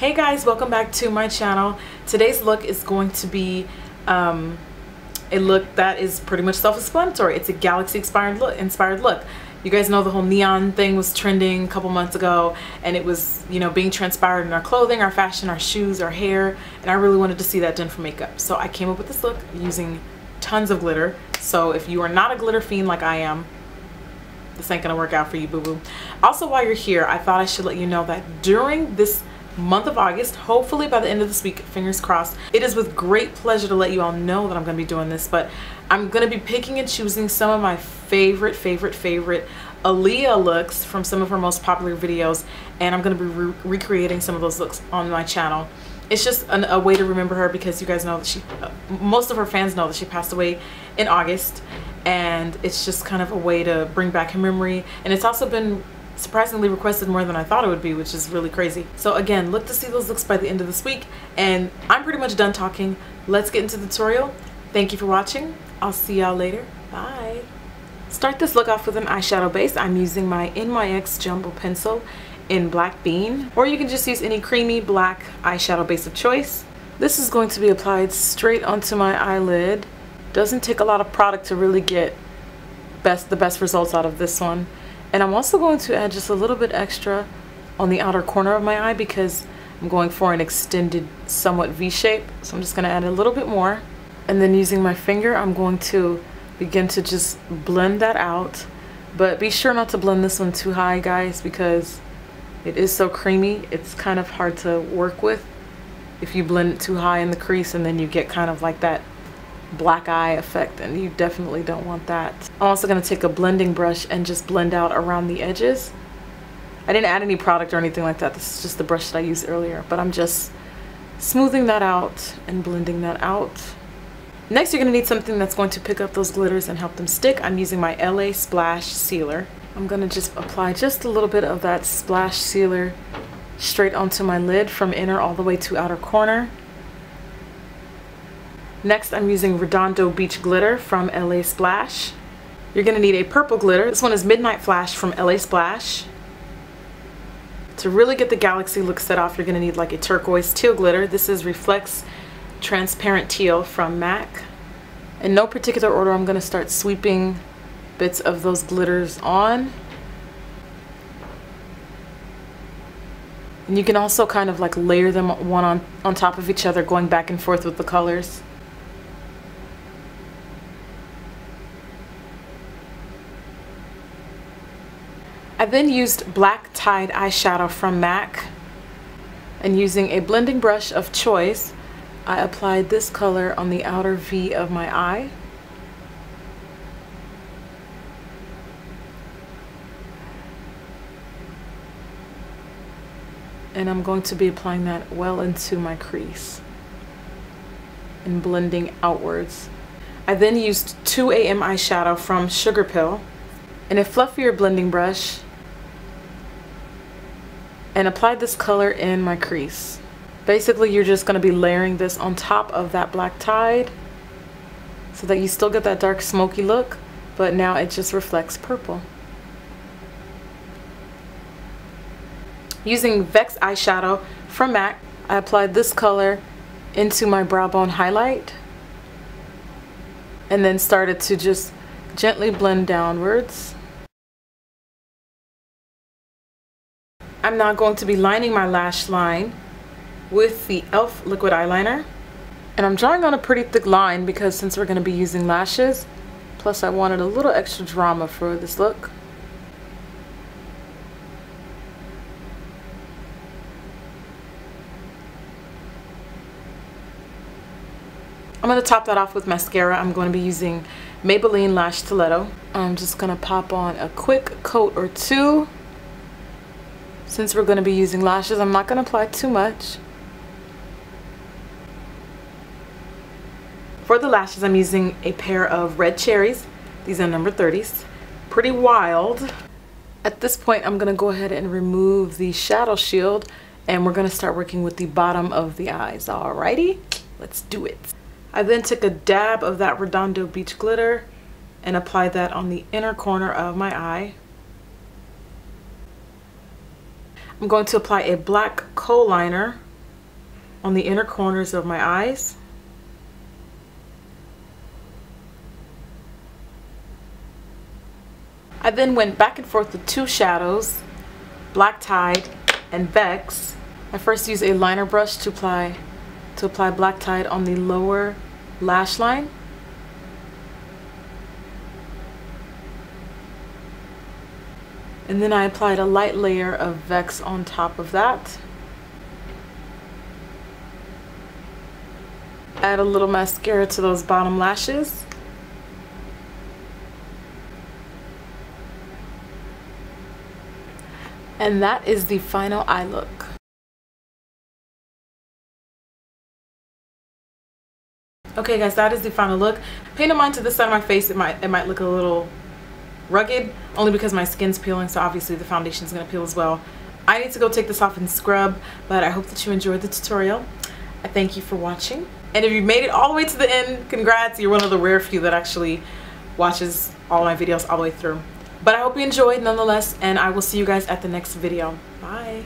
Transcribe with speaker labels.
Speaker 1: Hey guys, welcome back to my channel. Today's look is going to be a look that is pretty much self-explanatory. It's a galaxy inspired look. You guys know the whole neon thing was trending a couple months ago, and it was, you know, being transpired in our clothing, our fashion, our shoes, our hair, and I really wanted to see that done for makeup. So I came up with this look using tons of glitter. So if you are not a glitter fiend like I am, this ain't gonna work out for you, boo-boo. Also, while you're here, I thought I should let you know that during this month of August, hopefully by the end of this week, fingers crossed, it is with great pleasure to let you all know that I'm going to be doing this, but I'm going to be picking and choosing some of my favorite Aaliyah looks from some of her most popular videos, and I'm going to be recreating some of those looks on my channel. It's just a way to remember her, because you guys know that most of her fans know that she passed away in August, and it's just kind of a way to bring back her memory. And it's also been surprisingly requested more than I thought it would be, which is really crazy. So again, look to see those looks by the end of this week, and I'm pretty much done talking. Let's get into the tutorial. Thank you for watching. I'll see y'all later. Bye. Start this look off with an eyeshadow base. I'm using my NYX Jumbo Pencil in Black Bean, or you can just use any creamy black eyeshadow base of choice. This is going to be applied straight onto my eyelid. Doesn't take a lot of product to really get the best results out of this one. And I'm also going to add just a little bit extra on the outer corner of my eye, because I'm going for an extended, somewhat V shape. So I'm just going to add a little bit more. And then using my finger, I'm going to begin to just blend that out. But be sure not to blend this one too high, guys, because it is so creamy. It's kind of hard to work with if you blend it too high in the crease, and then you get kind of like that black eye effect, and you definitely don't want that. I'm also going to take a blending brush and just blend out around the edges. I didn't add any product or anything like that. This is just the brush that I used earlier, but I'm just smoothing that out and blending that out. Next, you're going to need something that's going to pick up those glitters and help them stick. I'm using my LA Splash Sealer. I'm going to just apply just a little bit of that Splash Sealer straight onto my lid from inner all the way to outer corner. Next, I'm using Redondo Beach Glitter from LA Splash. You're going to need a purple glitter. This one is Midnight Flash from LA Splash. To really get the galaxy look set off, you're going to need like a turquoise teal glitter. This is Reflex Transparent Teal from MAC. In no particular order, I'm going to start sweeping bits of those glitters on. And you can also kind of like layer them one on top of each other, going back and forth with the colors. I then used black Tide eyeshadow from MAC, and using a blending brush of choice, I applied this color on the outer V of my eye. And I'm going to be applying that well into my crease and blending outwards. I then used 2 AM eyeshadow from Sugar Pill and a fluffier blending brush, and applied this color in my crease. Basically, you're just going to be layering this on top of that black Tide so that you still get that dark smoky look, but now it just reflects purple. Using Vex eyeshadow from MAC, I applied this color into my brow bone highlight and then started to just gently blend downwards. I'm now going to be lining my lash line with the e.l.f. liquid eyeliner, and I'm drawing on a pretty thick line because since we're going to be using lashes, plus I wanted a little extra drama for this look. I'm going to top that off with mascara. I'm going to be using Maybelline Lash Stiletto. I'm just going to pop on a quick coat or two. Since we're going to be using lashes, I'm not going to apply too much. For the lashes, I'm using a pair of red cherries. These are number 30s. Pretty wild. At this point, I'm going to go ahead and remove the shadow shield, and we're going to start working with the bottom of the eyes. Alrighty, let's do it. I then took a dab of that Redondo Beach Glitter and applied that on the inner corner of my eye. I'm going to apply a black kohl liner on the inner corners of my eyes. I then went back and forth with two shadows, Black Tide and Vex. I first used a liner brush to apply Black Tide on the lower lash line. And then I applied a light layer of Vex on top of that. Add a little mascara to those bottom lashes. And that is the final eye look. Okay guys, that is the final look. Pay no mind to this side of my face, it might look a little rugged, only because my skin's peeling, so obviously the foundation is going to peel as well. I need to go take this off and scrub, but I hope that you enjoyed the tutorial. I thank you for watching. And if you made it all the way to the end, congrats, you're one of the rare few that actually watches all my videos all the way through. But I hope you enjoyed nonetheless, and I will see you guys at the next video. Bye.